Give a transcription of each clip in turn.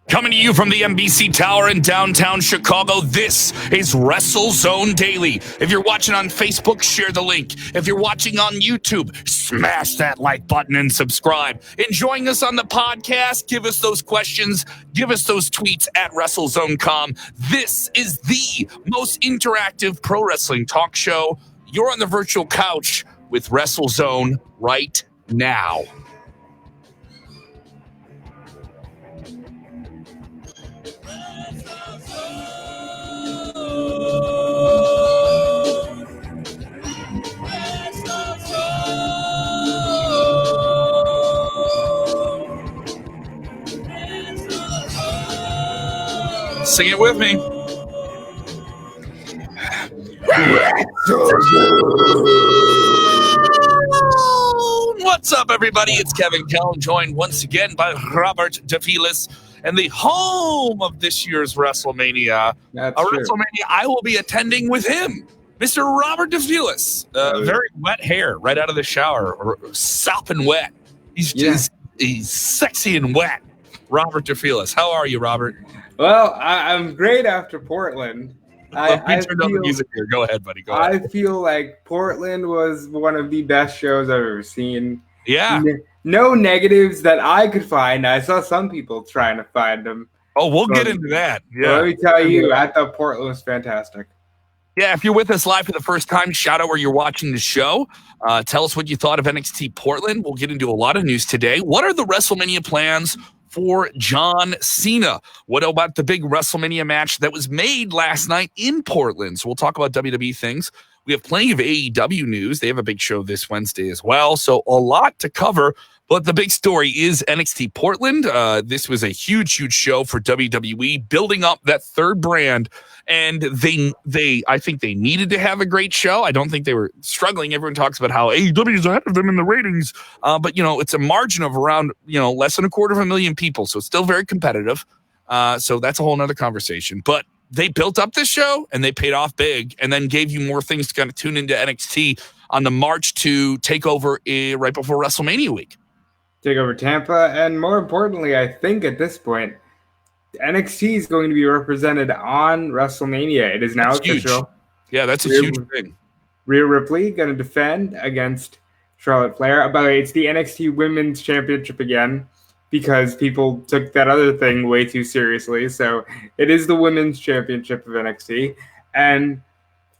Coming to you from the NBC Tower in downtown Chicago, this is WrestleZone Daily. If you're watching on Facebook, share the link. If you're watching on YouTube, smash that like button and subscribe. Enjoying us on the podcast, give us those questions, give us those tweets at WrestleZone.com. This is the most interactive pro wrestling talk show. You're on the virtual couch with WrestleZone right now. Sing it with me. What's up, everybody? It's Kevin Kelly, joined once again by Robert DeFelice, and the home of this year's WrestleMania. WrestleMania I will be attending with him, Mr. Robert DeFelice. Very wet hair right out of the shower, or sopping wet. He's sexy and wet. Robert DeFelice. How are you, Robert? Well, I'm great after Portland. I turned on the music here. Go ahead, buddy. Go ahead. I feel like Portland was one of the best shows I've ever seen. Yeah. No negatives that I could find. I saw some people trying to find them. Oh, we'll get into that. Yeah. Let me tell you, I thought Portland was fantastic. Yeah, if you're with us live for the first time, shout out where you're watching the show. Tell us what you thought of NXT Portland. We'll get into a lot of news today. What are the WrestleMania plans for John Cena? What about the big WrestleMania match that was made last night in Portland? So we'll talk about WWE things. We have plenty of AEW news. They have a big show this Wednesday as well. So a lot to cover. But the big story is NXT Portland. This was a huge show for WWE, building up that third brand. And I think they needed to have a great show. I don't think they were struggling. Everyone talks about how AEW is ahead of them in the ratings. But, it's a margin of around, less than 250,000 people. So it's still very competitive. So that's a whole nother conversation. But they built up this show and they paid off big and then gave you more things to kind of tune into NXT on the March to Takeover right before WrestleMania week. Takeover Tampa, and more importantly, I think at this point, NXT is going to be represented on WrestleMania. It is now official. Huge. Yeah, that's a huge thing. Rhea Ripley going to defend against Charlotte Flair. By the way, it's the NXT Women's Championship again because people took that other thing way too seriously. So it is the Women's Championship of NXT. And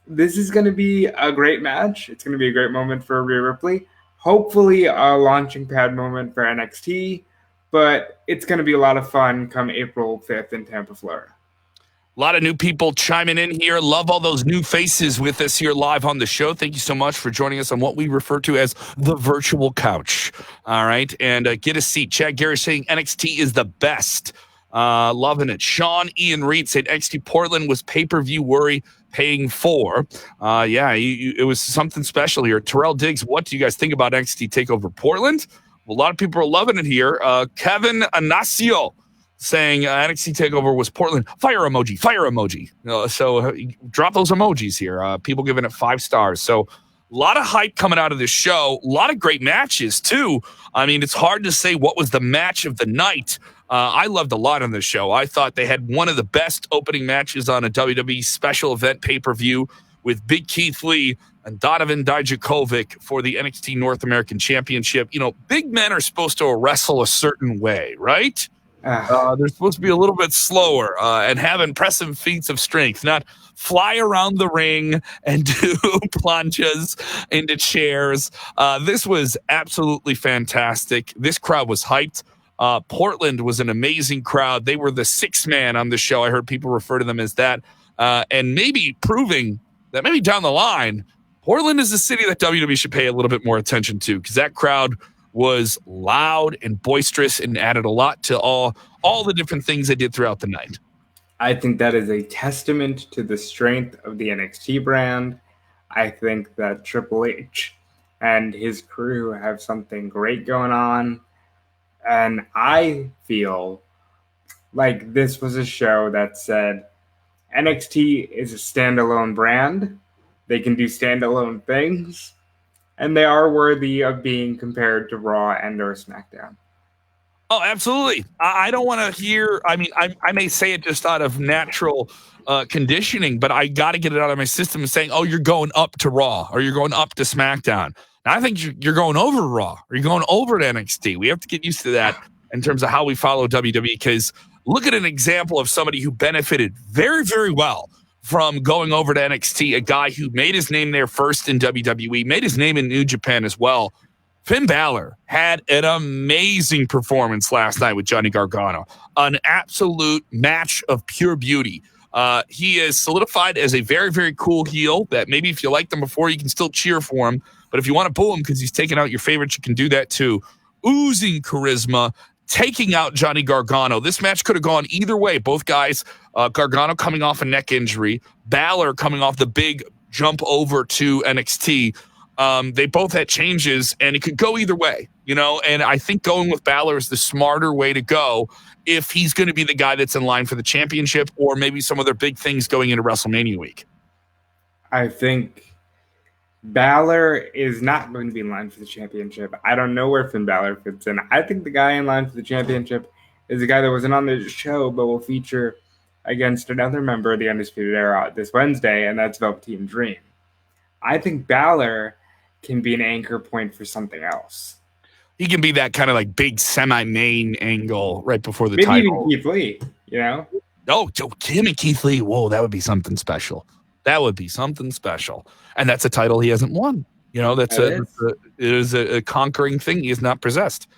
this is going to be a great match. It's going to be a great moment for Rhea Ripley. Hopefully a launching pad moment for NXT, but it's going to be a lot of fun come April 5th in Tampa, Florida. A lot of new people chiming in here. Love all those new faces with us here live on the show. Thank you so much for joining us on what we refer to as the virtual couch. All right, and get a seat. Chad Gary saying NXT is the best. Loving it. Sean Ian Reed said NXT Portland was pay-per-view worry paying for. It was something special here. Terrell Diggs, what do you guys think about NXT Takeover Portland? Well, a lot of people are loving it here. Kevin Anasio saying NXT Takeover was Portland. Fire emoji. So drop those emojis here. People giving it 5 stars. So a lot of hype coming out of this show. A lot of great matches, too. I mean, it's hard to say what was the match of the night. I loved a lot on this show. I thought they had one of the best opening matches on a WWE special event pay-per-view with Big Keith Lee and Donovan Dijakovic for the NXT North American Championship. Big men are supposed to wrestle a certain way, right? They're supposed to be a little bit slower and have impressive feats of strength, not fly around the ring and do planches into chairs. This was absolutely fantastic. This crowd was hyped. Portland was an amazing crowd. They were the 6th man on the show. I heard people refer to them as that. And maybe proving that maybe down the line, Portland is a city that WWE should pay a little bit more attention to, because that crowd was loud and boisterous and added a lot to all the different things they did throughout the night. I think that is a testament to the strength of the NXT brand. I think that Triple H and his crew have something great going on. And I feel like this was a show that said NXT is a standalone brand. They can do standalone things. And they are worthy of being compared to Raw and or SmackDown. Oh, absolutely. I don't want to hear. I mean, I may say it just out of natural conditioning, but I got to get it out of my system and saying, oh, you're going up to Raw or you're going up to SmackDown. Now, I think you're going over Raw or you're going over to NXT. We have to get used to that in terms of how we follow WWE, because look at an example of somebody who benefited very, very well from going over to NXT, a guy who made his name there first in WWE, made his name in New Japan as well. Finn Balor had an amazing performance last night with Johnny Gargano, an absolute match of pure beauty. He is solidified as a very, very cool heel that maybe if you liked him before, you can still cheer for him. But if you want to boo him because he's taking out your favorites, you can do that too. Oozing charisma, taking out Johnny Gargano. This match could have gone either way. Both guys, Gargano coming off a neck injury, Balor coming off the big jump over to NXT. They both had changes, and it could go either way, and I think going with Balor is the smarter way to go if he's going to be the guy that's in line for the championship or maybe some other big things going into WrestleMania week. I think Balor is not going to be in line for the championship. I don't know where Finn Balor fits in. I think the guy in line for the championship is a guy that wasn't on the show but will feature against another member of the Undisputed Era this Wednesday, and that's Velveteen Dream. I think Balor can be an anchor point for something else. He can be that kind of like big semi-main angle right before the Maybe title. Maybe even Keith Lee, Oh, Tim and Keith Lee. Whoa, that would be something special. That would be something special. And that's a title he hasn't won. It is a conquering thing he has not possessed.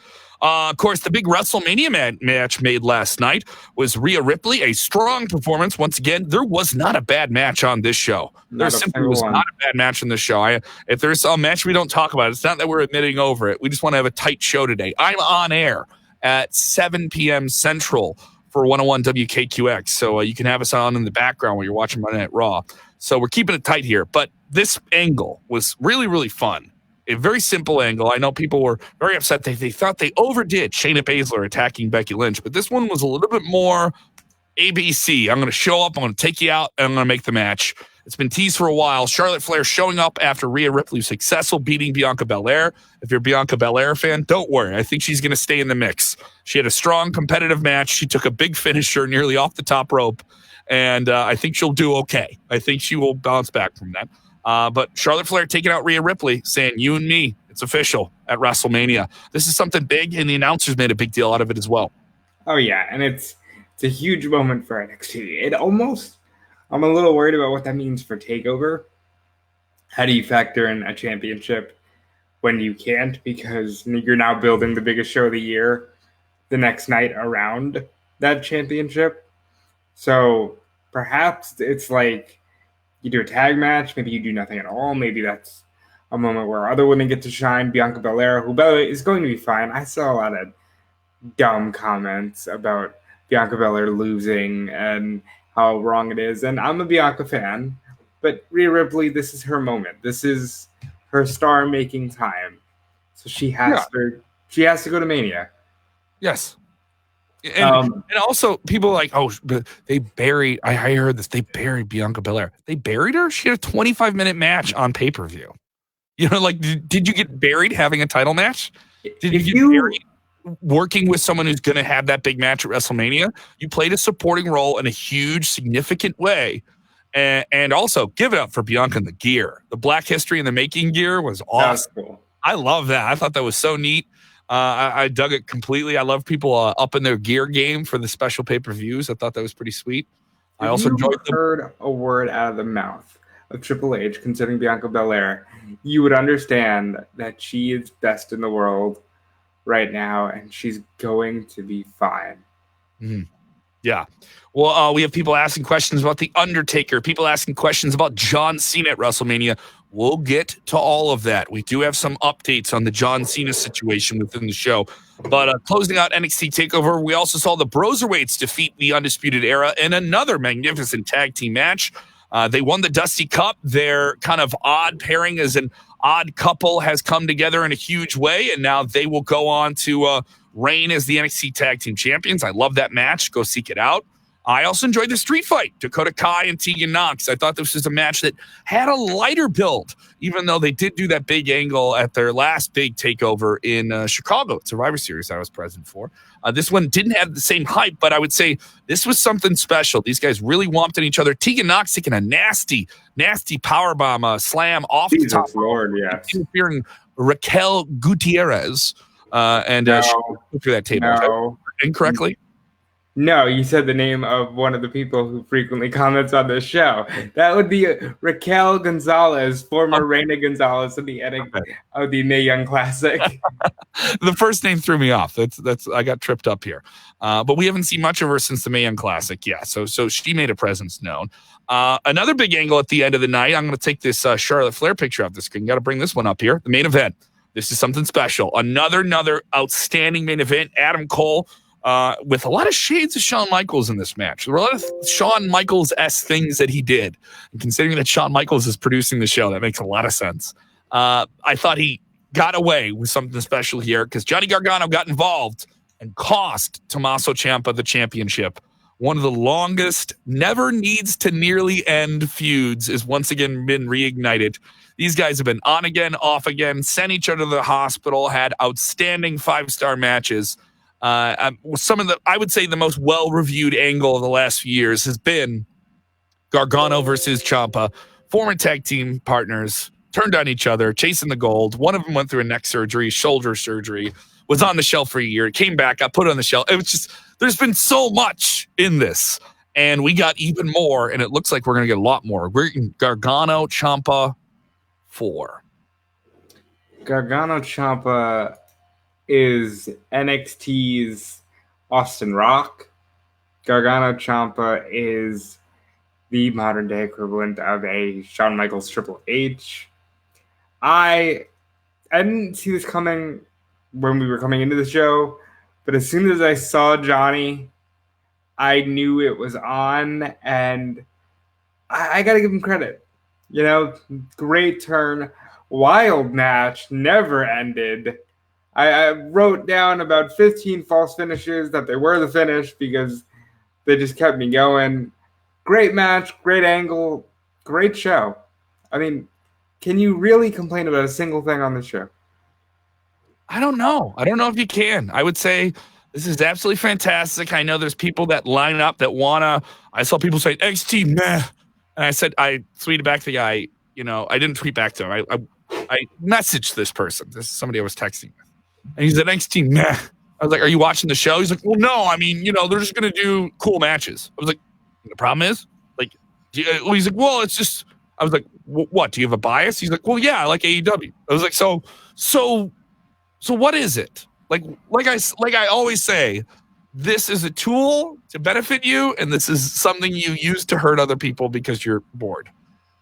Of course, the big WrestleMania match made last night was Rhea Ripley, a strong performance. Once again, there was not a bad match on this show. There simply was not a bad match on this show. If there's a match we don't talk about, it's not that we're admitting over it. We just want to have a tight show today. I'm on air at 7 p.m. Central for 101 WKQX, so you can have us on in the background while you're watching Monday Night Raw. So we're keeping it tight here. But this angle was really, really fun. A very simple angle. I know people were very upset. They thought they overdid Shayna Baszler attacking Becky Lynch, but this one was a little bit more ABC. I'm going to show up, I'm going to take you out, and I'm going to make the match. It's been teased for a while. Charlotte Flair showing up after Rhea Ripley's successful beating Bianca Belair. If you're a Bianca Belair fan, don't worry. I think she's going to stay in the mix. She had a strong competitive match. She took a big finisher nearly off the top rope, and I think she'll do okay. I think she will bounce back from that. But Charlotte Flair taking out Rhea Ripley, saying, you and me, it's official at WrestleMania. This is something big, and the announcers made a big deal out of it as well. Oh, yeah, and it's a huge moment for NXT. I'm a little worried about what that means for TakeOver. How do you factor in a championship when you can't? Because you're now building the biggest show of the year the next night around that championship. So perhaps it's like you do a tag match, maybe you do nothing at all. Maybe that's a moment where other women get to shine. Bianca Belair, who, by the way, is going to be fine. I saw a lot of dumb comments about Bianca Belair losing and how wrong it is. And I'm a Bianca fan, but Rhea Ripley, this is her moment. This is her star-making time. So she has to go to Mania. Yes. And also, people are like, oh, they buried. I heard this. They buried Bianca Belair. They buried her. She had a 25-minute match on pay-per-view. Did you get buried having a title match? Did you get buried working with someone who's going to have that big match at WrestleMania? You played a supporting role in a huge, significant way. And also, give it up for Bianca and the gear. The Black History in the Making gear was awesome. Cool. I love that. I thought that was so neat. I dug it completely. I love people up in their gear game for the special pay-per-views. I thought that was pretty sweet. I also heard a word out of the mouth of Triple H considering Bianca Belair, you would understand that she is best in the world right now, and she's going to be fine. Mm-hmm. Yeah. Well, we have people asking questions about The Undertaker, people asking questions about John Cena at WrestleMania. We'll get to all of that. We do have some updates on the John Cena situation within the show. But closing out NXT TakeOver, we also saw the Broserweights defeat the Undisputed Era in another magnificent tag team match. They won the Dusty Cup. Their kind of odd pairing as an odd couple has come together in a huge way, and now they will go on to reign as the NXT Tag Team Champions. I love that match. Go seek it out. I also enjoyed the street fight, Dakota Kai and Tegan Nox. I thought this was a match that had a lighter build, even though they did do that big angle at their last big takeover in Chicago at Survivor Series I was present for. This one didn't have the same hype, but I would say this was something special. These guys really whomped at each other. Tegan Nox taking a nasty powerbomb slam off the top. Lord, yes. Interfering Raquel Gutierrez she went through that table. No. Incorrectly? No, you said the name of one of the people who frequently comments on this show. That would be Raquel Gonzalez, former Reina Gonzalez of the Mae Young Classic. The first name threw me off. That's I got tripped up here. But we haven't seen much of her since the Mae Young Classic. Yeah, so she made a presence known. Another big angle at the end of the night. I'm going to take this Charlotte Flair picture off the screen. Got to bring this one up here. The main event. This is something special. Another outstanding main event. Adam Cole. With a lot of shades of Shawn Michaels in this match. There were a lot of Shawn Michaels-esque things that he did. And considering that Shawn Michaels is producing the show, that makes a lot of sense. I thought he got away with something special here because Johnny Gargano got involved and cost Tommaso Ciampa the championship. One of the longest, never needs to nearly end feuds is once again been reignited. These guys have been on again, off again, sent each other to the hospital, had outstanding 5-star matches. I would say the most well-reviewed angle of the last few years has been Gargano versus Ciampa, former tag team partners, turned on each other, chasing the gold. One of them went through a neck surgery, shoulder surgery, was on the shelf for a year, came back, got put on the shelf. It was just, there's been so much in this, and we got even more, and it looks like we're going to get a lot more. We're in Gargano Ciampa 4. Gargano Ciampa is NXT's Austin Rock. Gargano Ciampa is the modern day equivalent of a Shawn Michaels Triple H. I didn't see this coming when we were coming into the show, but as soon as I saw Johnny, I knew it was on, and I got to give him credit. You know, great turn, wild match, never ended. I wrote down about 15 false finishes that they were the finish because they just kept me going. Great match, great angle, great show. I mean, can you really complain about a single thing on the show? I don't know. I don't know if you can. I would say this is absolutely fantastic. I know there's people that line up that I saw people say, NXT, meh. And I said, I tweeted back to the guy, I didn't tweet back to him. I messaged this person. This is somebody I was texting with. And he said, NXT, meh. I was like, are you watching the show? He's like, well, no. I mean, they're just going to do cool matches. I was like, the problem is? Like, he's like, well, it's just, I was like, what? Do you have a bias? He's like, well, yeah, I like AEW. I was like, so what is it? Like I always say, this is a tool to benefit you, and this is something you use to hurt other people because you're bored.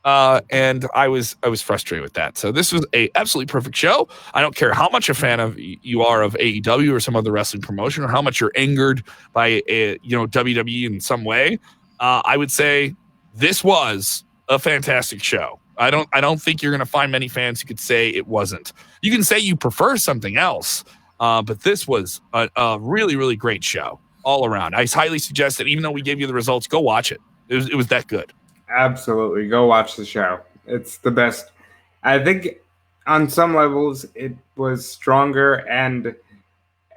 And I was frustrated with that. So this was a absolutely perfect show. I don't care how much a fan of you are of AEW or some other wrestling promotion, or how much you're angered by WWE in some way. I would say this was a fantastic show. I don't think you're going to find many fans who could say it wasn't. You can say you prefer something else, but this was a really, really great show all around. I highly suggest that even though we gave you the results, go watch it. It was that good. Absolutely. Go watch the show. It's the best. I think on some levels it was stronger and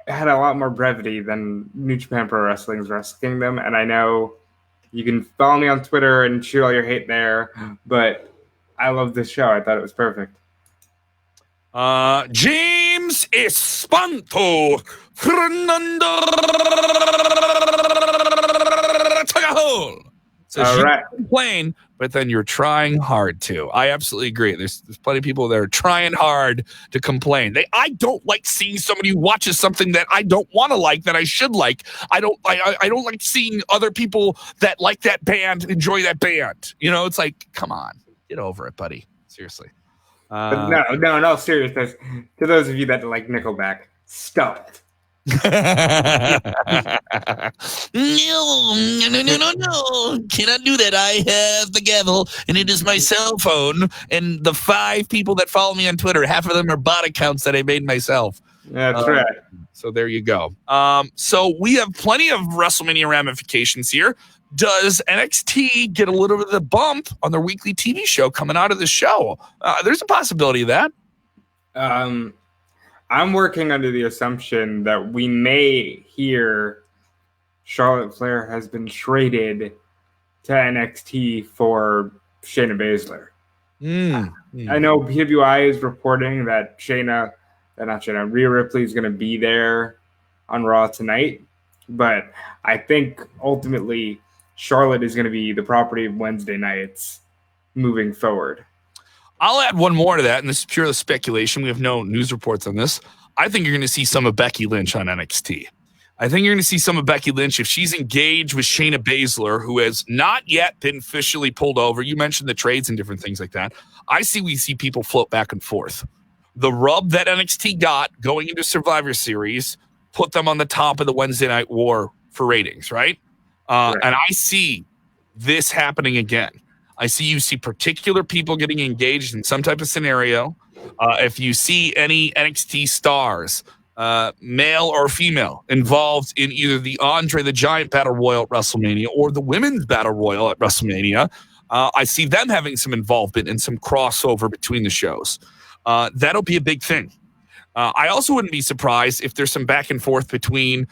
had a lot more brevity than New Japan Pro Wrestling's Wrestle Kingdom. And I know you can follow me on Twitter and shoot all your hate there, but I love this show. I thought it was perfect. James Espanto Fernando Tagahol. So you can complain, but then you're trying hard to. I absolutely agree. There's plenty of people that are trying hard to complain. I don't like seeing somebody who watches something that I don't want to like, that I should like. I don't like seeing other people that like that band enjoy that band. It's like, come on, get over it, buddy. Seriously. No, seriously. To those of you that like Nickelback, stop it. No. Cannot do that. I have the gavel, and it is my cell phone. And the 5 people that follow me on Twitter, half of them are bot accounts that I made myself. That's right. So there you go. So we have plenty of WrestleMania ramifications here. Does NXT get a little bit of the bump on their weekly TV show coming out of the show? There's a possibility of that. I'm working under the assumption that we may hear Charlotte Flair has been traded to NXT for Shayna Baszler. I know PWI is reporting that Rhea Ripley is going to be there on Raw tonight, but I think ultimately Charlotte is going to be the property of Wednesday nights moving forward. I'll add one more to that, and this is purely speculation. We have no news reports on this. I think you're going to see some of Becky Lynch on NXT. I think you're going to see some of Becky Lynch if she's engaged with Shayna Baszler, who has not yet been officially pulled over. You mentioned the trades and different things like that. We see people float back and forth. The rub that NXT got going into Survivor Series put them on the top of the Wednesday Night War for ratings, right? Right. And I see this happening again. I see you see particular people getting engaged in some type of scenario. If you see any NXT stars, male or female, involved in either the Andre the Giant Battle Royal at WrestleMania or the Women's Battle Royal at WrestleMania, I see them having some involvement and some crossover between the shows. That'll be a big thing. I also wouldn't be surprised if there's some back and forth between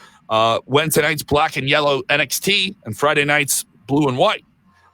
Wednesday night's black and yellow NXT and Friday night's blue and white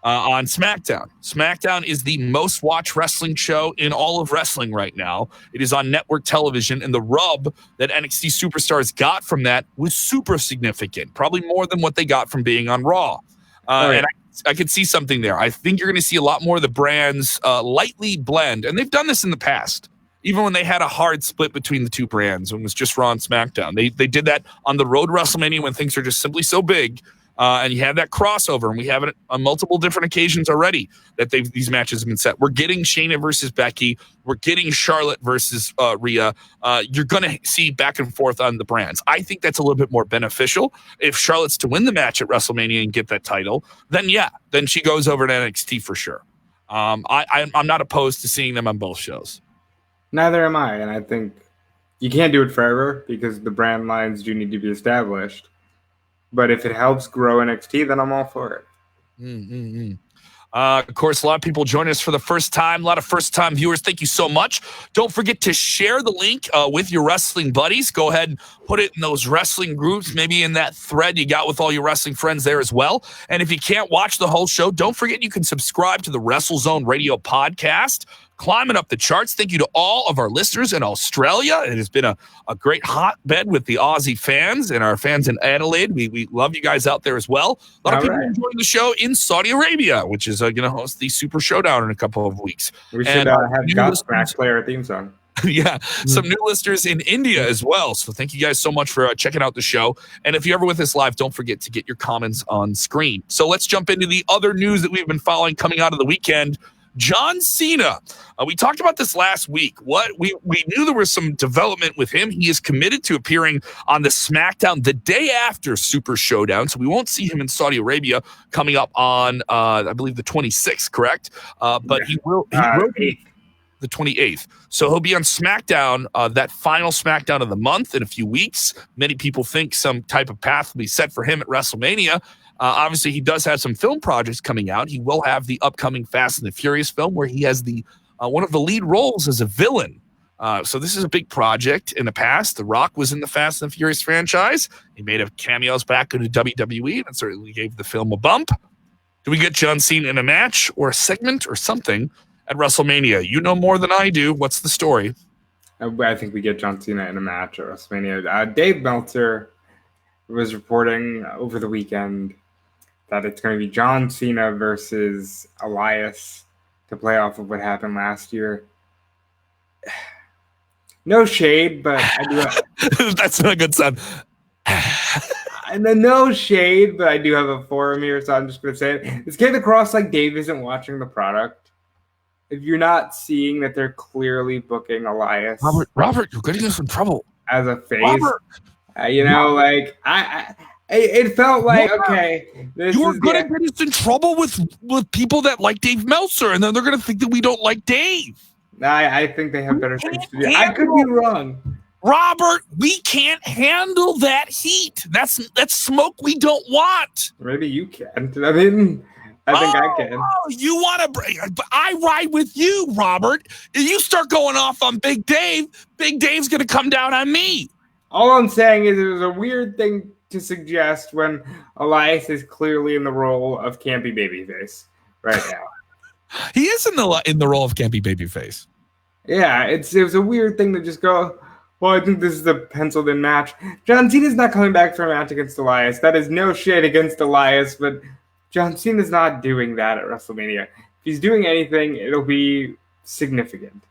on SmackDown. SmackDown is the most watched wrestling show in all of wrestling right now. It is on network television, and the rub that NXT superstars got from that was super significant, probably more than what they got from being on Raw. And I could see something there. I think you're going to see a lot more of the brands lightly blend, and they've done this in the past. Even when they had a hard split between the two brands and it was just Raw and SmackDown. They did that on the road to WrestleMania when things are just simply so big. And you have that crossover, and we have it on multiple different occasions already that these matches have been set. We're getting Shayna versus Becky. We're getting Charlotte versus Rhea. You're going to see back and forth on the brands. I think that's a little bit more beneficial. If Charlotte's to win the match at WrestleMania and get that title, then she goes over to NXT for sure. I'm not opposed to seeing them on both shows. Neither am I, and I think you can't do it forever because the brand lines do need to be established. But if it helps grow NXT, then I'm all for it. Of course, a lot of people join us for the first time. A lot of first-time viewers. Thank you so much. Don't forget to share the link with your wrestling buddies. Go ahead and put it in those wrestling groups, maybe in that thread you got with all your wrestling friends there as well. And if you can't watch the whole show, don't forget you can subscribe to the WrestleZone Radio podcast. Climbing up the charts. Thank you to all of our listeners in Australia. It has been a great hotbed with the Aussie fans and our fans in Adelaide. We love you guys out there as well. A lot of people enjoying the show in Saudi Arabia, which is going to host the Super Showdown in a couple of weeks. We should have Godsmack play our theme song. Yeah, some new listeners in India as well. So thank you guys so much for checking out the show. And if you're ever with us live, don't forget to get your comments on screen. So let's jump into the other news that we've been following coming out of the weekend. John Cena. We talked about this last week. We knew there was some development with him. He is committed to appearing on the SmackDown the day after Super Showdown, so we won't see him in Saudi Arabia coming up on, I believe, the 26th, correct? But he will be the 28th. So he'll be on SmackDown, that final SmackDown of the month in a few weeks. Many people think some type of path will be set for him at WrestleMania. Obviously, he does have some film projects coming out. He will have the upcoming Fast and the Furious film where he has the one of the lead roles as a villain. So this is a big project. In the past, The Rock was in the Fast and the Furious franchise. He made a cameos back into WWE and certainly gave the film a bump. Do we get John Cena in a match or a segment or something at WrestleMania? You know more than I do. What's the story? I think we get John Cena in a match at WrestleMania. Dave Meltzer was reporting over the weekend that it's going to be John Cena versus Elias to play off of what happened last year. No shade, but I do have... That's not a good sound. And then no shade, but I do have a forum here, so I'm just going to say it. This came across like Dave isn't watching the product. If you're not seeing that they're clearly booking Elias... Robert, you're getting us in trouble. As a face. It felt like, okay, you are going to get us in trouble with people that like Dave Meltzer, and then they're going to think that we don't like Dave. I think they have better things to do. I could be wrong. Robert, we can't handle that heat. That's smoke we don't want. Maybe you can. I mean, I think I can. Oh, you want to break? I ride with you, Robert. If you start going off on Big Dave, Big Dave's going to come down on me. All I'm saying is it was a weird thing to suggest when Elias is clearly in the role of campy babyface right now. He is in the role of campy babyface. Yeah, it was a weird thing to just go, well, I think this is a penciled-in match. John Cena's not coming back for a match against Elias. That is no shade against Elias, but John Cena's not doing that at WrestleMania. If he's doing anything, it'll be significant.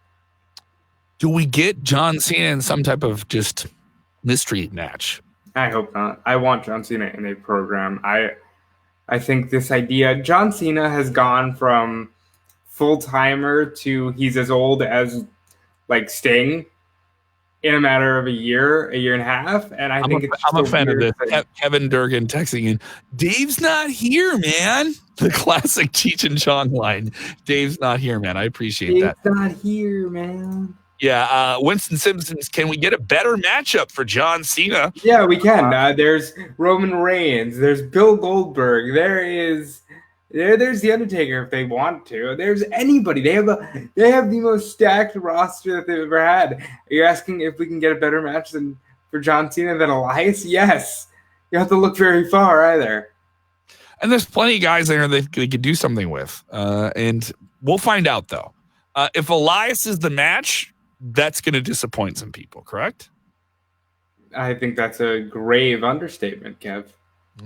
Do we get John Cena in some type of just mystery match? I hope not. I want John Cena in a program. I think this idea, John Cena has gone from full-timer to he's as old as like Sting in a matter of a year and a half. And I'm a fan of this. Kevin Durgan texting in, Dave's not here, man. The classic Cheech and Chong line. Dave's not here, man. I appreciate that. Dave's not here, man. Yeah, Winston Simpsons, can we get a better matchup for John Cena? Yeah, we can. There's Roman Reigns. There's Bill Goldberg. There's The Undertaker if they want to. There's anybody. They have the most stacked roster that they've ever had. You're asking if we can get a better match for John Cena than Elias? Yes. You don't have to look very far either. And there's plenty of guys there that they could do something with. And we'll find out, though. If Elias is the match, that's going to disappoint some people, correct? I think that's a grave understatement, Kev.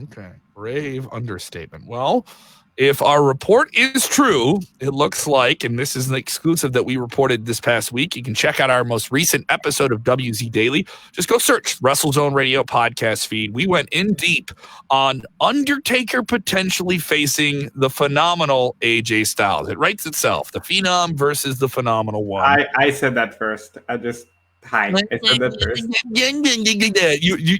Okay, grave understatement. Well, if our report is true, it looks like, and this is an exclusive that we reported this past week, you can check out our most recent episode of WZ Daily. Just go search WrestleZone Radio podcast feed. We went in deep on Undertaker potentially facing the phenomenal AJ Styles. It writes itself, the Phenom versus the Phenomenal One. I said that first. I said that first.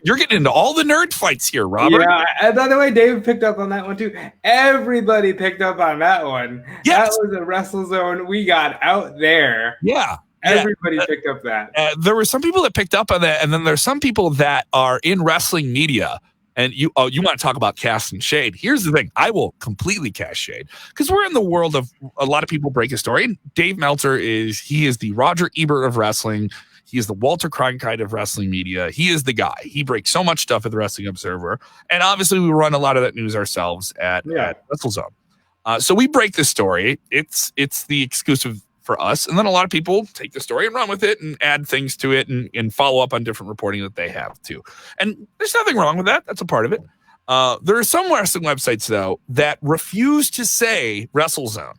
You're getting into all the nerd fights here, Robert. Yeah, and by the way, Dave picked up on that one too. Everybody picked up on that one. Yes. That was a WrestleZone we got out there. Yeah. Everybody picked up that. There were some people that picked up on that, and then there's some people that are in wrestling media. And you want to talk about cast and shade. Here's the thing. I will completely cast shade because we're in the world of a lot of people break a story. And Dave Meltzer is the Roger Ebert of wrestling. He is the Walter Cronkite of wrestling media. He is the guy. He breaks so much stuff at the Wrestling Observer. And obviously, we run a lot of that news ourselves at WrestleZone. So we break the story. It's the exclusive for us. And then a lot of people take the story and run with it and add things to it and follow up on different reporting that they have too. And there's nothing wrong with that. That's a part of it. There are some wrestling websites, though, that refuse to say WrestleZone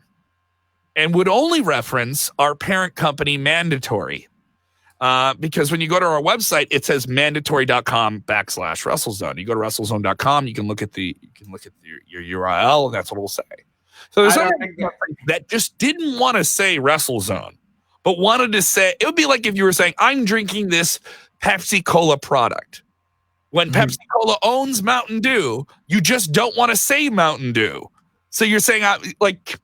and would only reference our parent company, Mandatory. Because when you go to our website, it says mandatory.com/WrestleZone. You go to WrestleZone.com, you can look at your URL, and that's what it'll say. So there's something that just didn't want to say WrestleZone, but wanted to say, it would be like if you were saying, I'm drinking this Pepsi Cola product. When Pepsi Cola owns Mountain Dew, you just don't want to say Mountain Dew. So you're saying, like,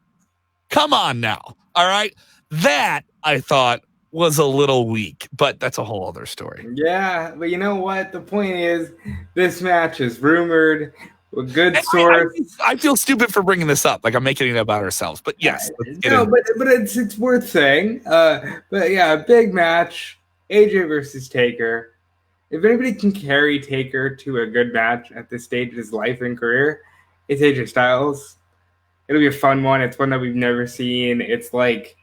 come on now. All right. That I thought was a little weak, but that's a whole other story. Yeah, but you know what? The point is, this match is rumored. A good source. I feel stupid for bringing this up. Like I'm making it about ourselves. But yes, but it's worth saying. But yeah, a big match. AJ versus Taker. If anybody can carry Taker to a good match at this stage of his life and career, it's AJ Styles. It'll be a fun one. It's one that we've never seen. It's like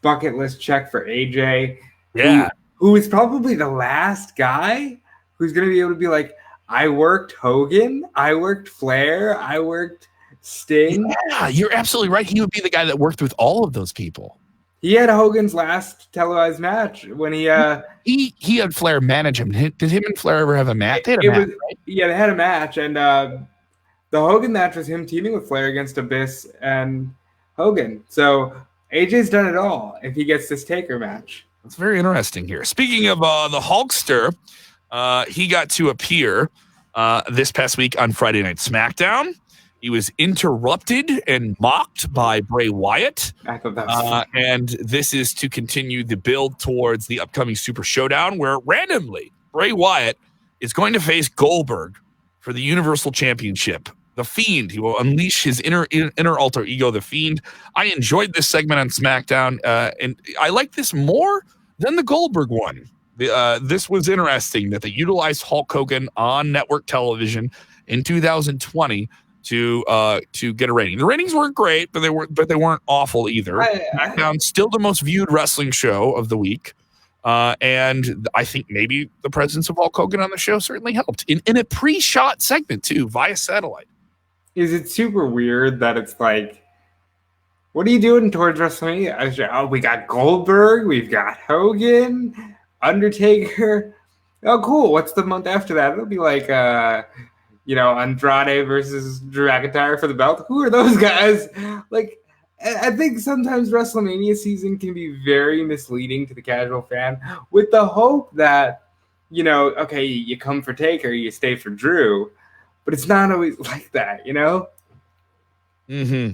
bucket list check for AJ. Yeah. Who is probably the last guy who's going to be able to be like, I worked Hogan, I worked Flair, I worked Sting. Yeah, you're absolutely right. He would be the guy that worked with all of those people. He had Hogan's last televised match when he had Flair manage him. Did him and Flair ever have a match? They had a match, right? Yeah, they had a match, and the Hogan match was him teaming with Flair against Abyss and Hogan. So AJ's done it all if he gets this Taker match. That's very interesting here. Speaking of the Hulkster, he got to appear this past week on Friday Night SmackDown. He was interrupted and mocked by Bray Wyatt. I thought that was and this is to continue the build towards the upcoming Super Showdown, where randomly Bray Wyatt is going to face Goldberg for the Universal Championship. The Fiend. He will unleash his inner alter ego, The Fiend. I enjoyed this segment on SmackDown, and I like this more than the Goldberg one. This was interesting that they utilized Hulk Hogan on network television in 2020 to get a rating. The ratings weren't great, but they weren't awful either. SmackDown still the most viewed wrestling show of the week. And I think maybe the presence of Hulk Hogan on the show certainly helped in a pre-shot segment too, via satellite. Is it super weird that it's like, what are you doing towards WrestleMania? Oh, we got Goldberg, we've got Hogan, Undertaker. Oh, cool. What's the month after that? It'll be like, Andrade versus Drew McIntyre for the belt. Who are those guys? Like, I think sometimes WrestleMania season can be very misleading to the casual fan with the hope that, okay, you come for Taker, you stay for Drew. But it's not always like that, Mm-hmm.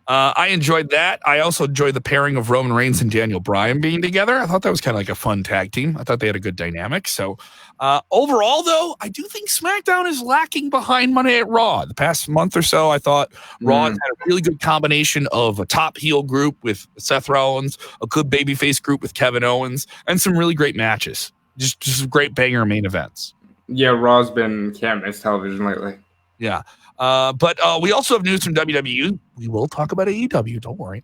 I enjoyed that. I also enjoyed the pairing of Roman Reigns and Daniel Bryan being together. I thought that was kind of like a fun tag team. I thought they had a good dynamic. So overall, though, I do think SmackDown is lacking behind Monday at Raw. The past month or so, I thought Raw had a really good combination of a top heel group with Seth Rollins, a good babyface group with Kevin Owens, and some really great matches. Just great banger main events. Yeah, Raw's been can't miss television lately. Yeah. But we also have news from WWE. We will talk about AEW, don't worry.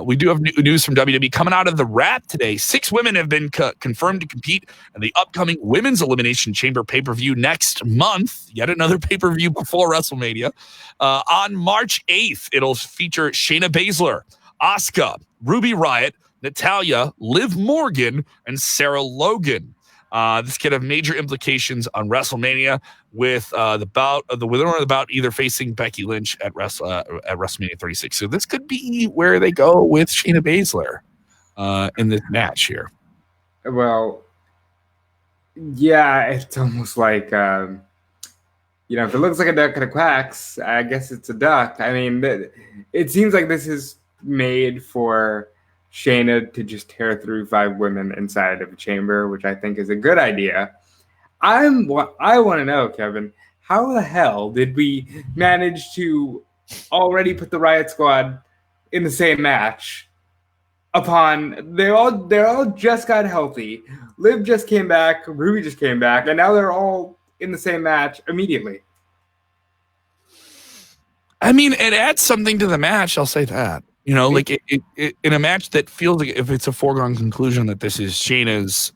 We do have news from WWE coming out of the wrap today. 6 women have been confirmed to compete in the upcoming Women's Elimination Chamber pay-per-view next month. Yet another pay-per-view before WrestleMania. On March 8th, it'll feature Shayna Baszler, Asuka, Ruby Riott, Natalya, Liv Morgan, and Sarah Logan. This could have major implications on WrestleMania with the winner of the bout either facing Becky Lynch at WrestleMania 36. So this could be where they go with Shayna Baszler in this match here. Well, yeah, it's almost like, if it looks like a duck and it quacks, I guess it's a duck. I mean, it seems like this is made for Shayna to just tear through 5 women inside of a chamber, which I think is a good idea. I want to know, Kevin, how the hell did we manage to already put the Riot Squad in the same match? They all just got healthy. Liv just came back, Ruby just came back, and now they're all in the same match immediately. I mean, it adds something to the match. I'll say that. Like it, in a match that feels like if it's a foregone conclusion that this is Shayna's,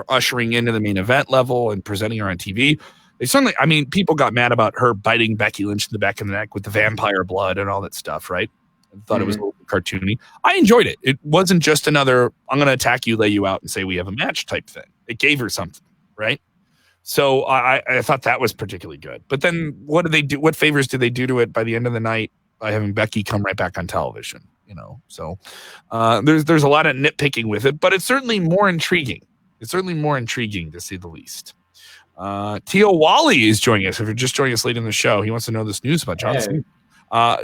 ushering into the main event level and presenting her on TV. They certainly, people got mad about her biting Becky Lynch in the back of the neck with the vampire blood and all that stuff, right? I thought it was a little cartoony. I enjoyed it. It wasn't just another, I'm going to attack you, lay you out, and say we have a match type thing. It gave her something, right? So I thought that was particularly good. But then what do they do? What favors do they do to it by the end of the night? By having Becky come right back on television, so there's a lot of nitpicking with it, but it's certainly more intriguing. It's certainly more intriguing to say the least. Tio Wally is joining us. If you're just joining us late in the show, he wants to know this news about John Cena.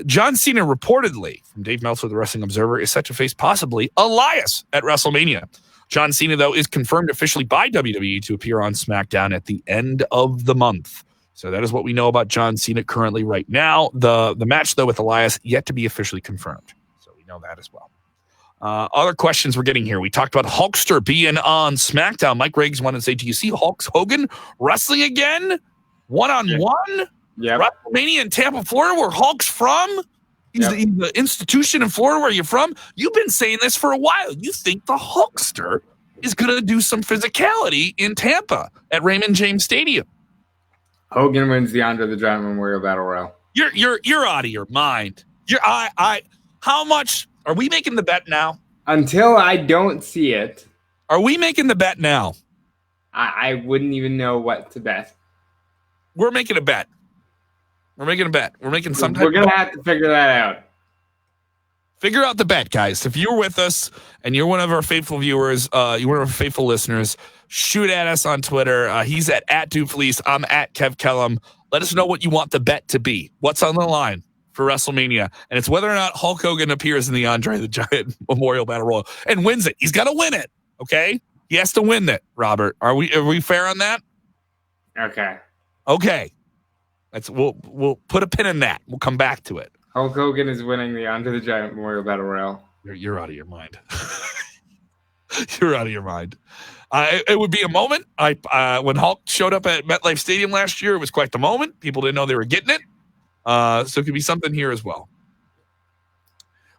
John Cena reportedly, from Dave Meltzer, the Wrestling Observer, is set to face possibly Elias at WrestleMania. John Cena, though, is confirmed officially by WWE to appear on SmackDown at the end of the month. So that is what we know about John Cena currently right now. The match, though, with Elias yet to be officially confirmed. So we know that as well. Other questions we're getting here. We talked about Hulkster being on SmackDown. Mike Riggs wanted to say, do you see Hulk Hogan wrestling again? One-on-one? Yeah. WrestleMania in Tampa, Florida, where Hulk's from? He's the institution in Florida where you're from. You've been saying this for a while. You think the Hulkster is going to do some physicality in Tampa at Raymond James Stadium. Hogan wins the Andre the Giant Memorial Battle Royal. You're out of your mind. How much are we making the bet now? Until I don't see it. Are we making the bet now? I wouldn't even know what to bet. We're making a bet. We're making a bet. We're making some type We're gonna have to figure that out. Figure out the bet, guys. If you're with us and you're one of our faithful viewers, you're one of our faithful listeners, shoot at us on Twitter. He's at Dufleece. I'm at Kev Kellum. Let us know what you want the bet to be. What's on the line for WrestleMania? And it's whether or not Hulk Hogan appears in the Andre the Giant Memorial Battle Royal and wins it. He's got to win it, okay? He has to win it, Robert. Are we fair on that? Okay. We'll put a pin in that. We'll come back to it. Hulk Hogan is winning the Andre the Giant Memorial Battle Royal. You're out of your mind. You're out of your mind. It would be a moment. When Hulk showed up at MetLife Stadium last year, it was quite the moment. People didn't know they were getting it. So it could be something here as well.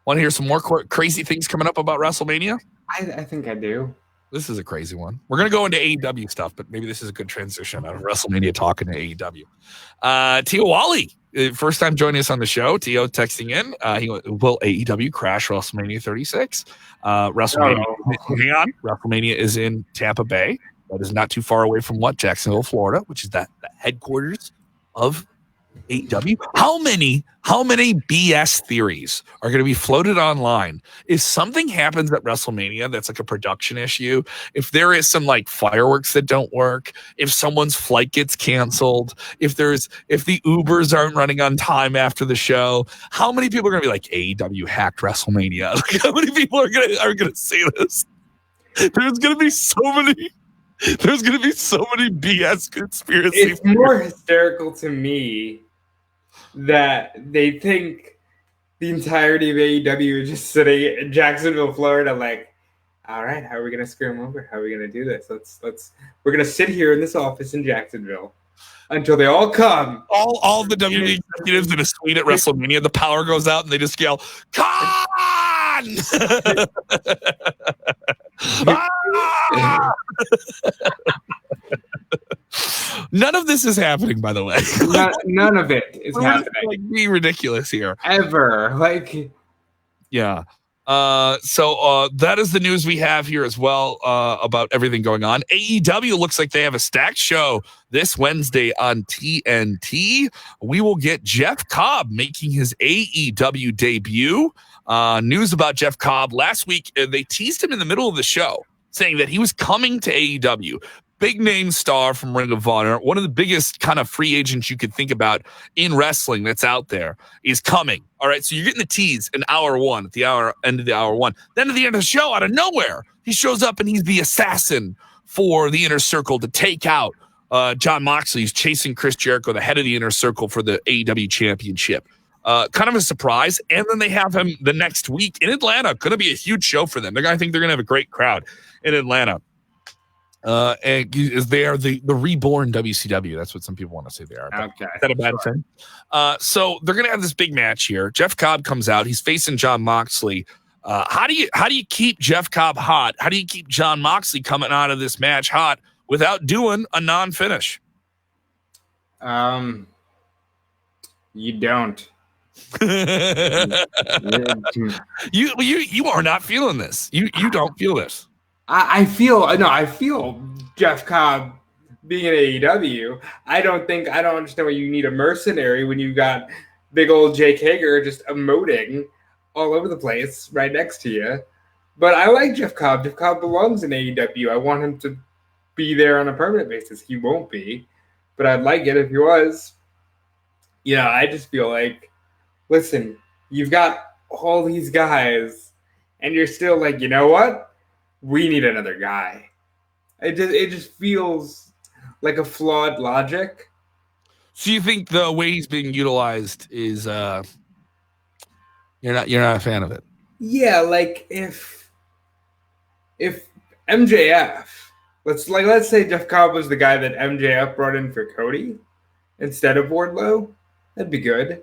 Want to hear some more crazy things coming up about WrestleMania? I think I do. This is a crazy one. We're going to go into AEW stuff, but maybe this is a good transition out of WrestleMania talking to AEW. Tio Wally, first time joining us on the show. Tio texting in. Will AEW crash WrestleMania 36? WrestleMania, hang on. WrestleMania is in Tampa Bay. That is not too far away from Jacksonville, Florida, which is the headquarters of AEW. How many BS theories are going to be floated online if something happens at WrestleMania that's like a production issue, if there is some like fireworks that don't work, if someone's flight gets canceled, if the Ubers aren't running on time after the show? How many people are going to be like, AEW hacked WrestleMania? Like, how many people are going to say this? There's going to be so many BS conspiracy. It's more hysterical to me that they think the entirety of AEW is just sitting in Jacksonville, Florida, like, all right, how are we gonna screw them over? How are we gonna do this? We're gonna sit here in this office in Jacksonville until they all come. All the WWE executives in a suite at WrestleMania, the power goes out and they just yell, "Con!" None of this is happening, by the way. None of it is happening. Like, be ridiculous here. Ever. Like, yeah. So that is the news we have here as well about everything going on. AEW looks like they have a stacked show this Wednesday on TNT. We will get Jeff Cobb making his AEW debut. News about Jeff Cobb last week. They teased him in the middle of the show, saying that he was coming to AEW. Big name star from Ring of Honor, one of the biggest kind of free agents you could think about in wrestling that's out there, is coming. All right, so you're getting the tease in hour one, at the end of the hour one. Then at the end of the show, out of nowhere, he shows up and he's the assassin for the Inner Circle to take out Jon Moxley. He's chasing Chris Jericho, the head of the Inner Circle, for the AEW Championship. Kind of a surprise. And then they have him the next week in Atlanta. Going to be a huge show for them. I think they're going to have a great crowd in Atlanta. And they are the reborn WCW. That's what some people want to say they are. Okay. Is that a bad thing? So they're going to have this big match here. Jeff Cobb comes out. He's facing Jon Moxley. How do you keep Jeff Cobb hot? How do you keep Jon Moxley coming out of this match hot without doing a non-finish? You don't. You are not feeling this. You don't feel this. I feel Jeff Cobb being in AEW. I don't understand why you need a mercenary when you've got big old Jake Hager just emoting all over the place right next to you. But I like Jeff Cobb. Jeff Cobb belongs in AEW. I want him to be there on a permanent basis. He won't be, but I'd like it if he was. Yeah, I just feel like, listen, you've got all these guys, and you're still like, you know what? We need another guy. It just feels like a flawed logic. So you think the way he's being utilized is you're not a fan of it? Yeah, like if MJF, let's say Jeff Cobb was the guy that MJF brought in for Cody instead of Wardlow, that'd be good.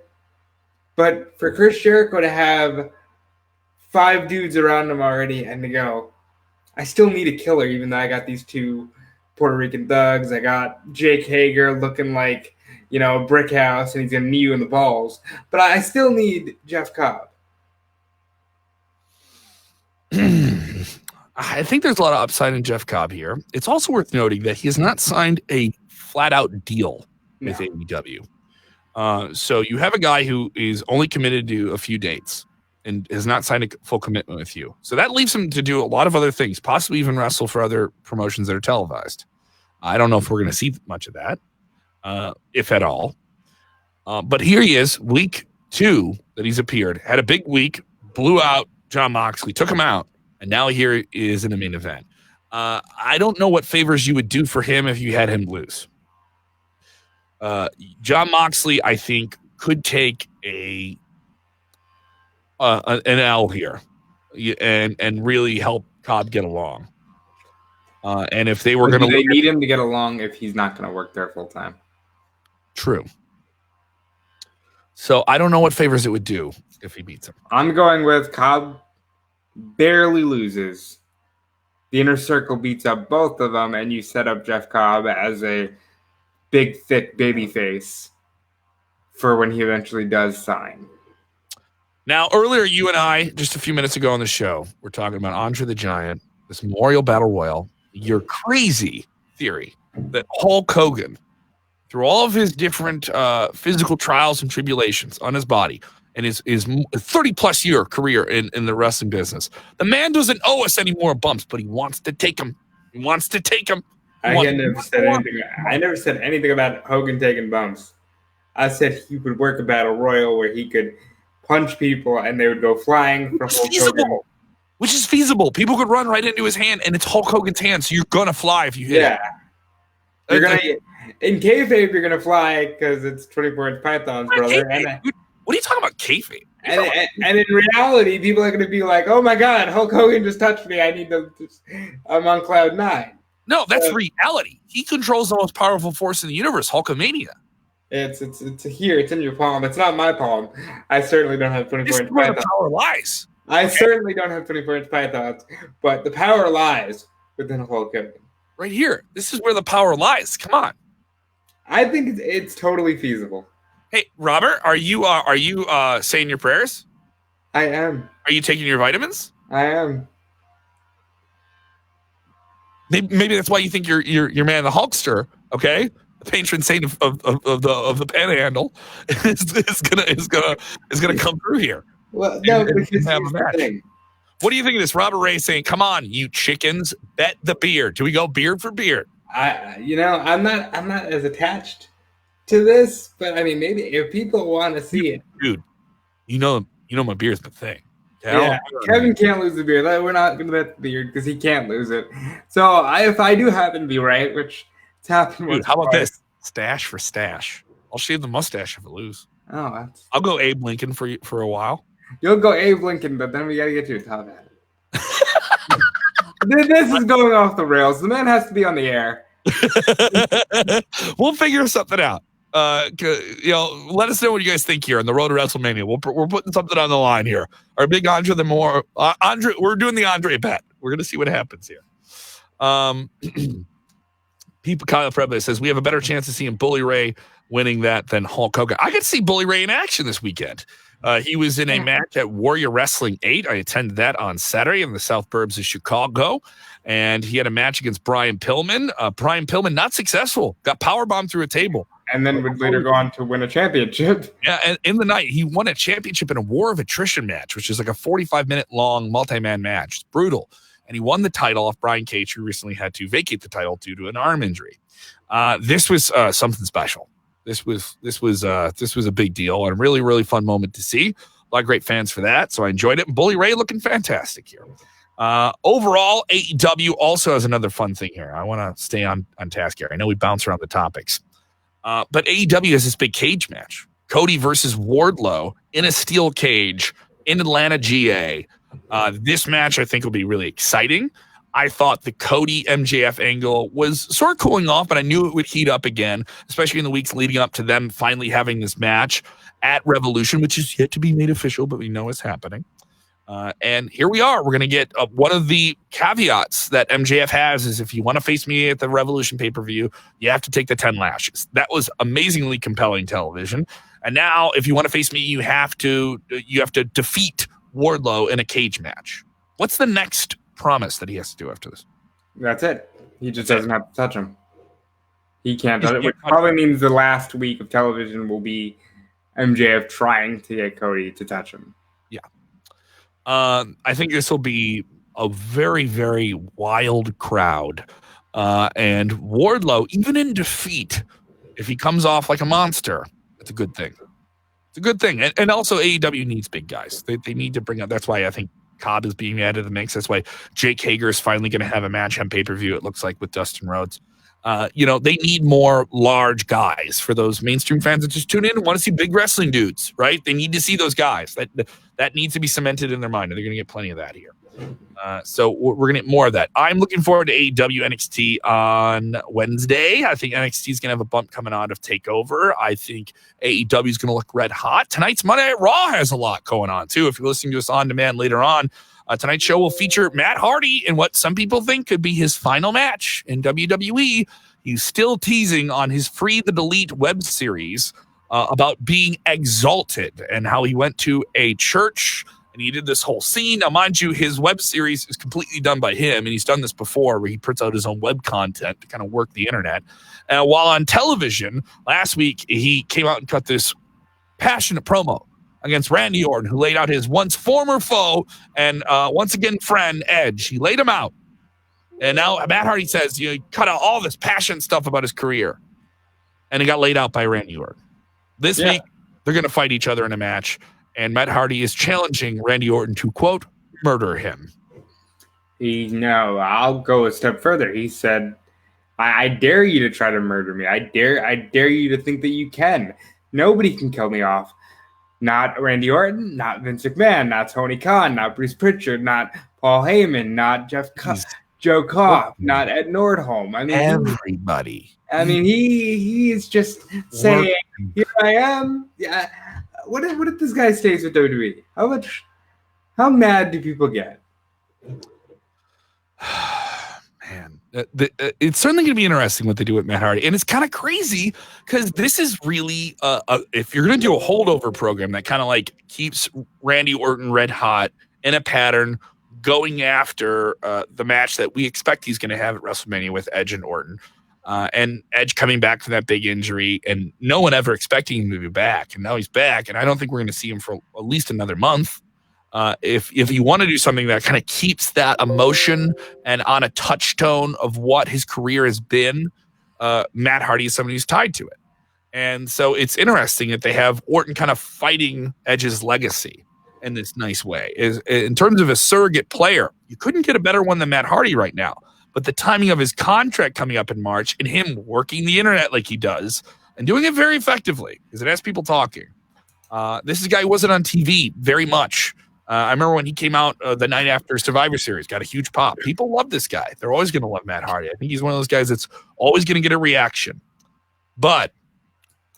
But for Chris Jericho to have 5 dudes around him already and to go, I still need a killer, even though I got these 2 Puerto Rican thugs. I got Jake Hager looking like, a brick house, and he's going to knee you in the balls. But I still need Jeff Cobb. I think there's a lot of upside in Jeff Cobb here. It's also worth noting that he has not signed a flat-out deal with AEW. So you have a guy who is only committed to a few dates and has not signed a full commitment with you. So that leaves him to do a lot of other things, possibly even wrestle for other promotions that are televised. I don't know if we're going to see much of that, if at all. But here he is, week 2 that he's appeared, had a big week, blew out Jon Moxley, took him out, and now here he is in the main event. I don't know what favors you would do for him if you had him lose. Jon Moxley, I think, could take an L here and really help Cobb get along. And if they were going to, they need him to get along if he's not going to work there full time. True. So I don't know what favors it would do if he beats him. I'm going with Cobb barely loses. The Inner Circle beats up both of them, and you set up Jeff Cobb as a big, thick baby face for when he eventually does sign. Now, earlier, you and I, just a few minutes ago on the show, were talking about Andre the Giant, this Memorial Battle Royal, your crazy theory that Hulk Hogan, through all of his different physical trials and tribulations on his body and his 30-plus year career in the wrestling business, the man doesn't owe us any more bumps, but he wants to take them. He wants to take them. I never said anything about Hogan taking bumps. I said he would work a battle royal where he could punch people and they would go flying from Hulk Hogan. Which is feasible. People could run right into his hand, and it's Hulk Hogan's hand, so you're gonna fly if you hit it. You're gonna in kayfabe, you're gonna fly because it's 24-inch pythons, brother. What are you talking about, kayfabe? And in reality, people are gonna be like, "Oh my God, Hulk Hogan just touched me. I'm on cloud 9." No, that's reality. He controls the most powerful force in the universe, Hulkamania. It's here. It's in your palm. It's not my palm. I certainly don't have 24-inch pythons. The power lies. I certainly don't have 24-inch pythons, but the power lies within Hulk Hogan. Right here. This is where the power lies. Come on. I think it's totally feasible. Hey, Robert, are you saying your prayers? I am. Are you taking your vitamins? I am. Maybe that's why you think you're man the Hulkster, okay? The patron saint of the Panhandle is gonna come through here. Well, no, because what do you think of this? Robert Ray saying, "Come on, you chickens, bet the beard." Do we go beard for beard? I'm not as attached to this, but I mean, maybe if people want to see it, dude, you know my beard's the thing. Yeah, Kevin can't lose the beard. We're not going to bet the beard because he can't lose it. So if I do happen to be right, which it's happened. Dude, how about this? Stash for stash. I'll shave the mustache if I lose. Oh, I'll go Abe Lincoln for a while. You'll go Abe Lincoln, but then we got to get you a top hat. This is going off the rails. The man has to be on the air. We'll figure something out. Let us know what you guys think here on the road to WrestleMania. We're putting something on the line here. Our big Andre we're doing the Andre bet. We're gonna see what happens here. People, Kyle Preble says we have a better chance of seeing Bully Ray winning that than Hulk Hogan. I could see Bully Ray in action this weekend. He was in a match at Warrior Wrestling 8. I attended that on Saturday in the South Burbs of Chicago. And he had a match against Brian Pillman. Brian Pillman, not successful. Got powerbombed through a table. And then would later go on to win a championship. Yeah, and in the night, he won a championship in a War of Attrition match, which is like a 45-minute long multi-man match. It's brutal. And he won the title off Brian Cage, who recently had to vacate the title due to an arm injury. This was something special. This was a big deal and a really, really fun moment to see. A lot of great fans for that, so I enjoyed it. And Bully Ray looking fantastic here. Overall, AEW also has another fun thing here. I want to stay on task here. I know we bounce around the topics. But AEW has this big cage match. Cody versus Wardlow in a steel cage in Atlanta, GA. This match, I think, will be really exciting. I thought the Cody MJF angle was sort of cooling off, but I knew it would heat up again, especially in the weeks leading up to them finally having this match at Revolution, which is yet to be made official, but we know it's happening. And here we are. We're going to get one of the caveats that MJF has is if you want to face me at the Revolution pay-per-view, you have to take the 10 lashes. That was amazingly compelling television. And now if you want to face me, you have to defeat Wardlow in a cage match. What's the next promise that he has to do after this? That's it. He just doesn't have to touch him. He can't touch it, which probably means the last week of television will be MJF trying to get Cody to touch him. Yeah. I think this will be a very, very wild crowd. And Wardlow, even in defeat, if he comes off like a monster, It's a good thing. It's a good thing. And also AEW needs big guys. They need to bring up. That's why I think Cobb is being added to the mix. That's why Jake Hager is finally going to have a match on pay-per-view, it looks like, with Dustin Rhodes. They need more large guys for those mainstream fans that just tune in and want to see big wrestling dudes, right? They need to see those guys. That needs to be cemented in their mind, and they're going to get plenty of that here. So we're going to get more of that. I'm looking forward to AEW NXT on Wednesday. I think NXT is going to have a bump coming out of TakeOver. I think AEW is going to look red hot. Tonight's Monday Night Raw has a lot going on, too. If you're listening to us on demand later on, tonight's show will feature Matt Hardy in what some people think could be his final match in WWE. He's still teasing on his Free the Delete web series about being exalted and how he went to a church and he did this whole scene. Now, mind you, his web series is completely done by him, and he's done this before where he puts out his own web content to kind of work the internet. While on television, last week, he came out and cut this passionate promo against Randy Orton, who laid out his once former foe and once again friend, Edge. He laid him out. And now Matt Hardy says, he cut out all this passionate stuff about his career. And he got laid out by Randy Orton. This week, they're going to fight each other in a match. And Matt Hardy is challenging Randy Orton to, quote, murder him. No, I'll go a step further. He said, I dare you to try to murder me. I dare you to think that you can. Nobody can kill me off. Not Randy Orton, not Vince McMahon, not Tony Khan, not Bruce Pritchard, not Paul Heyman, not Joe Koff, not Ed Nordholm. I mean, everybody. He is just saying, here I am. Yeah. What if this guy stays with WWE? How mad do people get? Man, it's certainly going to be interesting what they do with Matt Hardy. And it's kind of crazy because this is really, if you're going to do a holdover program that kind of like keeps Randy Orton red hot in a pattern going after the match that we expect he's going to have at WrestleMania with Edge and Orton. And Edge coming back from that big injury and no one ever expecting him to be back. And now he's back. And I don't think we're going to see him for at least another month. If you want to do something that kind of keeps that emotion and on a touchstone of what his career has been, Matt Hardy is somebody who's tied to it. And so it's interesting that they have Orton kind of fighting Edge's legacy in this nice way. In terms of a surrogate player, you couldn't get a better one than Matt Hardy right now. But the timing of his contract coming up in March and him working the internet like he does and doing it very effectively because it has people talking. This is a guy who wasn't on TV very much. I remember when he came out the night after Survivor Series, got a huge pop. People love this guy. They're always going to love Matt Hardy. I think he's one of those guys that's always going to get a reaction. But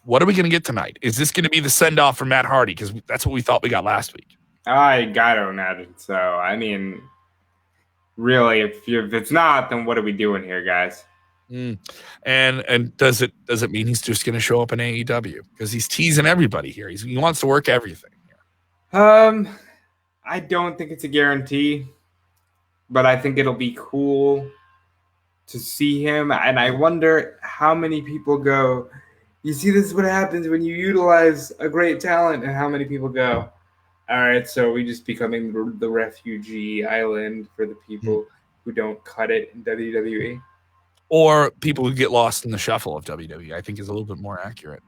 what are we going to get tonight? Is this going to be the send-off for Matt Hardy? Because that's what we thought we got last week. I got to imagine so. I mean, really, if it's not, then what are we doing here, guys? And does it mean he's just going to show up in AEW? Because he's teasing everybody here. He wants to work everything here. I don't think it's a guarantee, but I think it'll be cool to see him. And I wonder how many people go, you see, this is what happens when you utilize a great talent, and how many people go, all right, so we just becoming the refugee island for the people who don't cut it in WWE. Or people who get lost in the shuffle of WWE, I think is a little bit more accurate.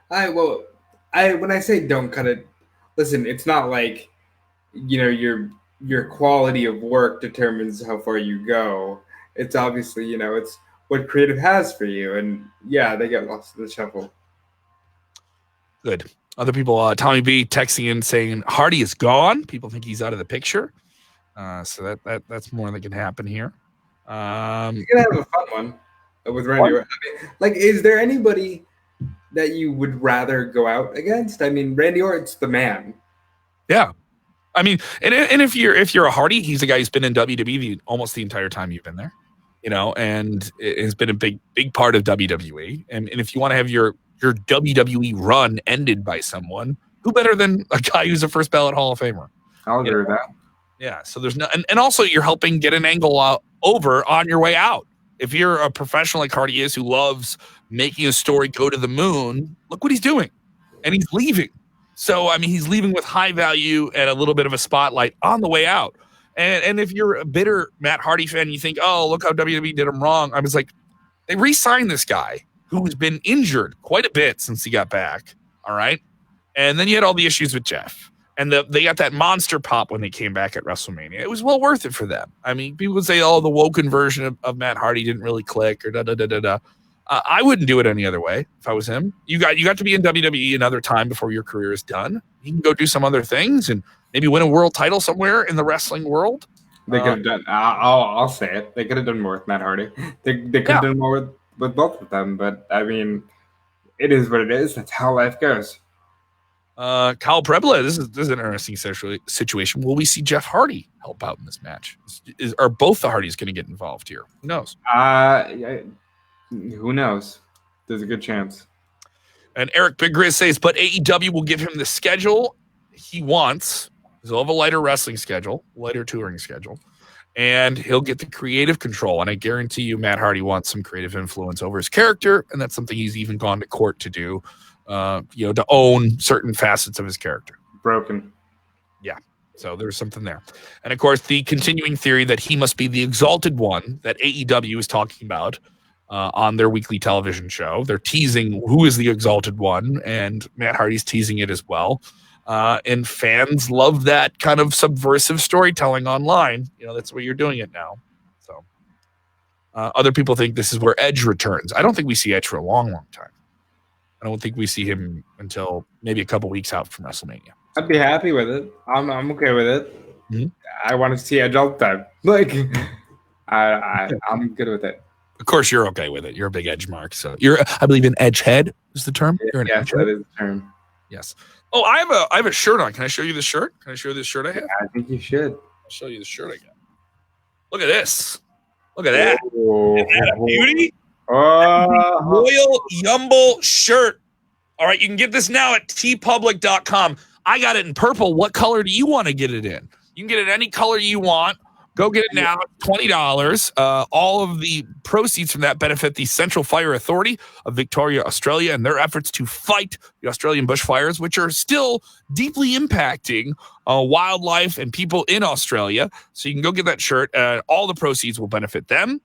When I say don't cut it, listen, it's not like, your quality of work determines how far you go. It's obviously, it's what creative has for you. And yeah, they get lost in the shuffle. Good. Other people, Tommy B texting in saying Hardy is gone. People think he's out of the picture. So that's more that can happen here. You're gonna have a fun one with Randy. Is there anybody that you would rather go out against? I mean, Randy Orton's the man. Yeah. I mean, and if you're a Hardy, he's a guy who's been in WWE almost the entire time you've been there, and it has been a big part of WWE. And if you want to have your WWE run ended by someone, who better than a guy who's a first ballot Hall of Famer? I'll agree with that. Yeah. So there's no, and also you're helping get an angle over on your way out. If you're a professional like Hardy is, who loves making a story go to the moon, look what he's doing, and he's leaving. So, I mean, he's leaving with high value and a little bit of a spotlight on the way out. And if you're a bitter Matt Hardy fan, you think, oh, look how WWE did him wrong. I was like, they re-signed this guy who's been injured quite a bit since he got back. All right. And then you had all the issues with Jeff. And they got that monster pop when they came back at WrestleMania. It was well worth it for them. I mean, people would say, oh, the woken version of Matt Hardy didn't really click or da-da-da-da-da. I wouldn't do it any other way if I was him. You got to be in WWE another time before your career is done. You can go do some other things and maybe win a world title somewhere in the wrestling world. They could have done. I'll say it. They could have done more with Matt Hardy. They could have done more with both of them. But I mean, it is what it is. That's how life goes. Kyle Prebla, this is an interesting situation. Will we see Jeff Hardy help out in this match? Are both the Hardys going to get involved here? Who knows? Who knows? There's a good chance. And Eric Big Grizz says, but AEW will give him the schedule he wants. He'll have a lighter wrestling schedule, lighter touring schedule, and he'll get the creative control. And I guarantee you, Matt Hardy wants some creative influence over his character, and that's something he's even gone to court to do. To own certain facets of his character. Broken. Yeah. So there's something there. And of course, the continuing theory that he must be the exalted one that AEW is talking about on their weekly television show. They're teasing who is the exalted one, and Matt Hardy's teasing it as well. And fans love that kind of subversive storytelling online. That's where you're doing it now. So other people think this is where Edge returns. I don't think we see Edge for a long, long time. I don't think we see him until maybe a couple weeks out from WrestleMania. I'd be happy with it. I'm okay with it. Mm-hmm. I want to see Edge all the time. I'm good with it. Of course, you're okay with it. You're a big Edge mark. So I believe an Edge head is the term. Yes, that is the term. Yes. Oh, I have a shirt on. Can I show you the shirt? Can I show you this shirt I have? Yeah, I think you should. I'll show you the shirt I got. Look at this. Look at that. Isn't that a beauty? Royal Yumble shirt. All right, you can get this now at tpublic.com. I got it in purple. What color do you want to get it in? You can get it any color you want. Go get it now. $20. All of the proceeds from that benefit the Central Fire Authority of Victoria, Australia, and their efforts to fight the Australian bushfires, which are still deeply impacting wildlife and people in Australia. So you can go get that shirt. All the proceeds will benefit them.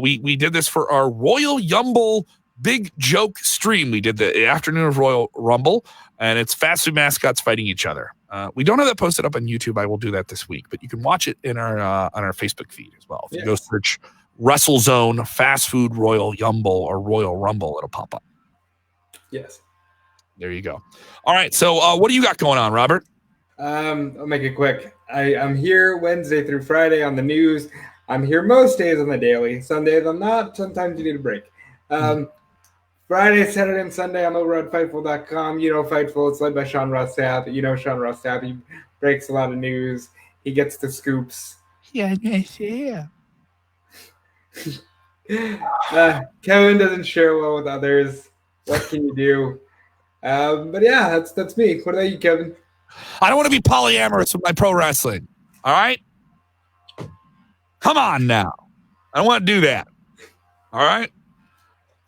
We did this for our Royal Yumble Big Joke stream. We did the afternoon of Royal Rumble, and it's fast food mascots fighting each other. We don't have that posted up on YouTube. I will do that this week, but you can watch it in our on our Facebook feed as well. If you go search WrestleZone Fast Food Royal Yumble or Royal Rumble, it'll pop up. Yes. There you go. All right. So what do you got going on, Robert? I'll make it quick. I'm here Wednesday through Friday on the news. I'm here most days on the daily. Sundays I'm not. Sometimes you need a break. Friday, Saturday, and Sunday, I'm over at Fightful.com. Fightful, it's led by Sean Ross Sapp. Sean Ross Sapp, he breaks a lot of news. He gets the scoops. Yeah. Kevin doesn't share well with others. What can you do? But yeah, that's me. What about you, Kevin? I don't want to be polyamorous with my pro wrestling. All right? Come on now. I don't want to do that. All right?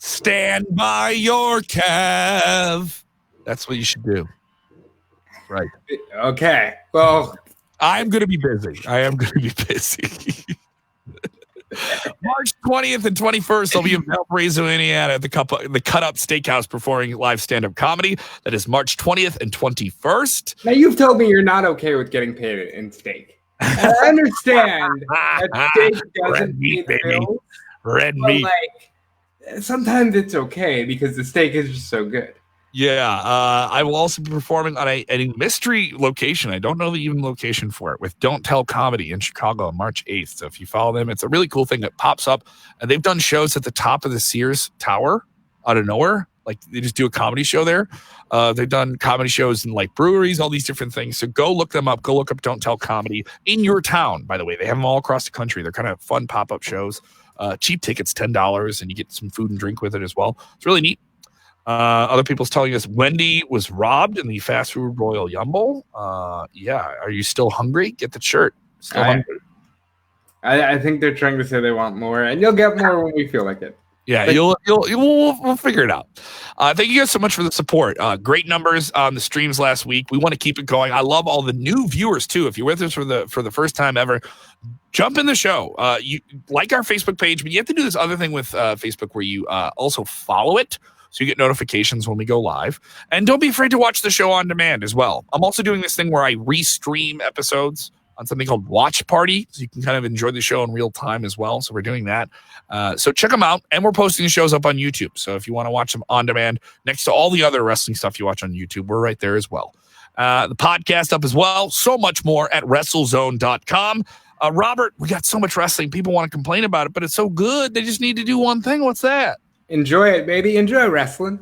Stand by your Kev. That's what you should do. Right. Okay. Well, I'm going to be busy. I am going to be busy. March 20th and 21st, I'll be in Valparaiso, Indiana at the Cut Up Steakhouse performing live stand-up comedy. That is March 20th and 21st. Now, you've told me you're not okay with getting paid in steak. And I understand that steak doesn't pay the bills. Red meat. Sometimes it's okay because the steak is just so good. Yeah, I will also be performing on a mystery location. I don't know the even location for it, with Don't Tell Comedy in Chicago on March 8th. So if you follow them, it's a really cool thing that pops up. And they've done shows at the top of the Sears Tower out of nowhere. Like they just do a comedy show there. They've done comedy shows in like breweries, all these different things. So go look them up. Go look up Don't Tell Comedy in your town, by the way. They have them all across the country. They're kind of fun pop-up shows. Cheap tickets, $10, and you get some food and drink with it as well. It's really neat. Other people's telling us Wendy was robbed in the fast food Royal Yumble. Yeah. Are you still hungry? Get the shirt. Still hungry. I think they're trying to say they want more, and you'll get more when we feel like it. Yeah, we'll figure it out. Thank you guys so much for the support. Great numbers on the streams last week. We want to keep it going. I love all the new viewers too. If you're with us for the first time ever, jump in the show. You like our Facebook page, but you have to do this other thing with Facebook where you also follow it. so you get notifications when we go live. And don't be afraid to watch the show on demand as well. I'm also doing this thing where I restream episodes on something called Watch Party, so you can kind of enjoy the show in real time as well. So we're doing that. So check them out, and we're posting the shows up on YouTube. So if you want to watch them on demand, next to all the other wrestling stuff you watch on YouTube, we're right there as well. The podcast up as well. So much more at WrestleZone.com. Robert, we got so much wrestling. People want to complain about it, but it's so good. They just need to do one thing. What's that? Enjoy it, baby. Enjoy wrestling.